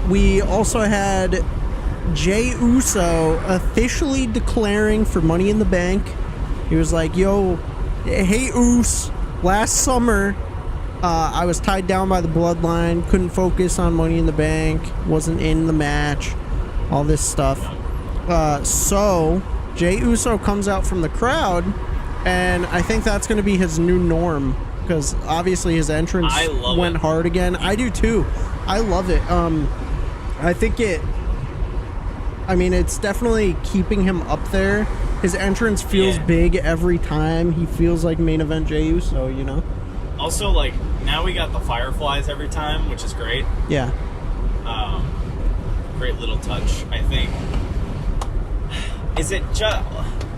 we also had Jey Uso officially declaring for Money in the Bank. He was like, yo, hey Uso, last summer I was tied down by the bloodline, couldn't focus on Money in the Bank, wasn't in the match, all this stuff. So Jey Uso comes out from the crowd, and I think that's going to be his new norm, because obviously his entrance went hard again. I do too. I love it. I think it's definitely keeping him up there. His entrance feels big every time. He feels like main event Jey Uso, you know? Also, like, now we got the Fireflies every time, which is great. Yeah. Great little touch, I think. Is it just...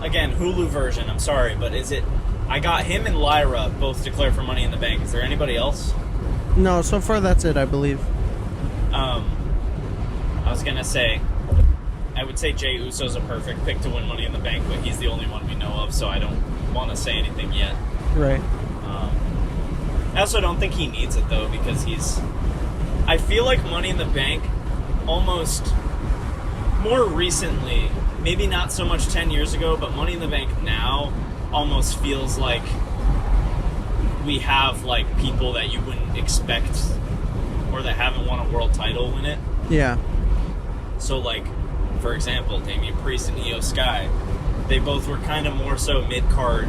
Again, Hulu version, I'm sorry, but is it... I got him and Lyra both declared for Money in the Bank. Is there anybody else? No, so far that's it, I believe. I was going to say... I would say Jey Uso's a perfect pick to win Money in the Bank, but he's the only one we know of, so I don't want to say anything yet. Right. I also don't think he needs it, though, because he's... I feel like Money in the Bank, almost more recently, maybe not so much 10 years ago, but Money in the Bank now almost feels like we have, like, people that you wouldn't expect or that haven't won a world title win it. Yeah. So, like, for example, Damian Priest and Io Sky, they both were kind of more so mid-card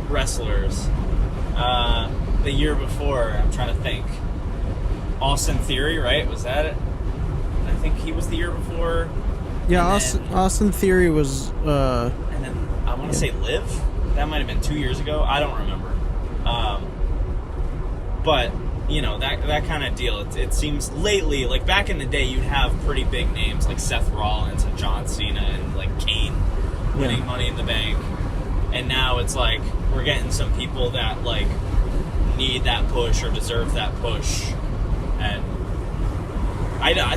wrestlers. The year before, I'm trying to think, Austin Theory, right? Was that it? I think he was the year before. Yeah, Austin Theory was... and then, I want to say Liv? That might have been 2 years ago. I don't remember. But, you know, that kind of deal. It seems lately, like back in the day, you'd have pretty big names like Seth Rollins and John Cena and like Kane winning Money in the Bank. And now it's like we're getting some people that like need that push or deserve that push. And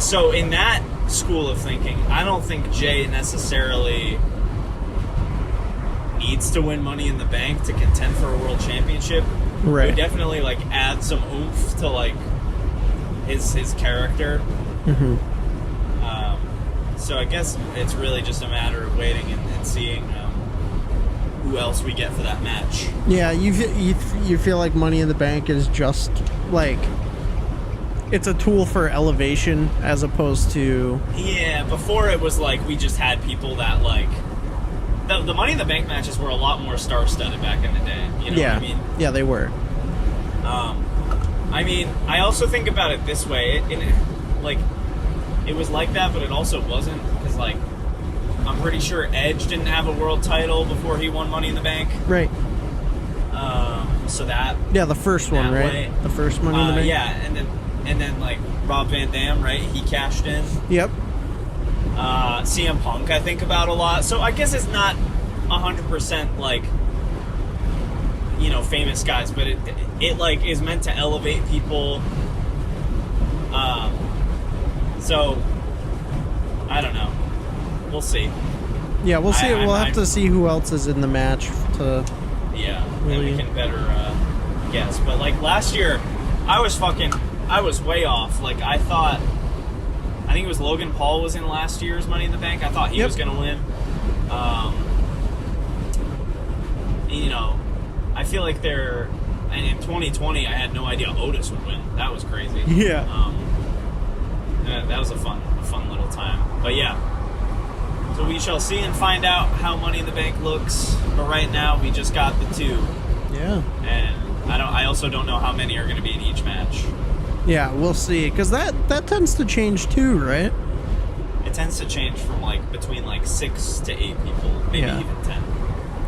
so in that school of thinking, I don't think Jey necessarily needs to win Money in the Bank to contend for a world championship. Right. It would definitely like add some oomph to like his character. Mm-hmm. So I guess it's really just a matter of waiting and seeing who else we get for that match. Yeah, you feel like Money in the Bank is just like it's a tool for elevation as opposed to... Yeah, before it was like we just had people that like... The Money in the Bank matches were a lot more star-studded back in the day. You know what I mean? Yeah, they were. I mean, I also think about it this way. It was like that, but it also wasn't. Because, like, I'm pretty sure Edge didn't have a world title before he won Money in the Bank. Right. So that... Yeah, the first one, right? Way. The first Money in the Bank. Yeah, and then, like, Rob Van Dam, right? He cashed in. Yep. CM Punk I think about a lot. So I guess it's not 100% like, you know, famous guys, but it like is meant to elevate people. So I don't know. We'll see. Yeah, we'll see. We'll have to see who else is in the match to... Yeah, really... and we can better guess. But like last year, I was way off. Like I think it was Logan Paul was in last year's Money in the Bank. I thought he was going to win. You know, I feel like and in 2020, I had no idea Otis would win. That was crazy. Yeah. That was a fun little time. But yeah. So we shall see and find out how Money in the Bank looks. But right now, we just got the two. Yeah. And I also don't know how many are going to be in each match. Yeah, we'll see. Because that tends to change too, right? It tends to change from like between like 6 to 8 people, maybe even 10.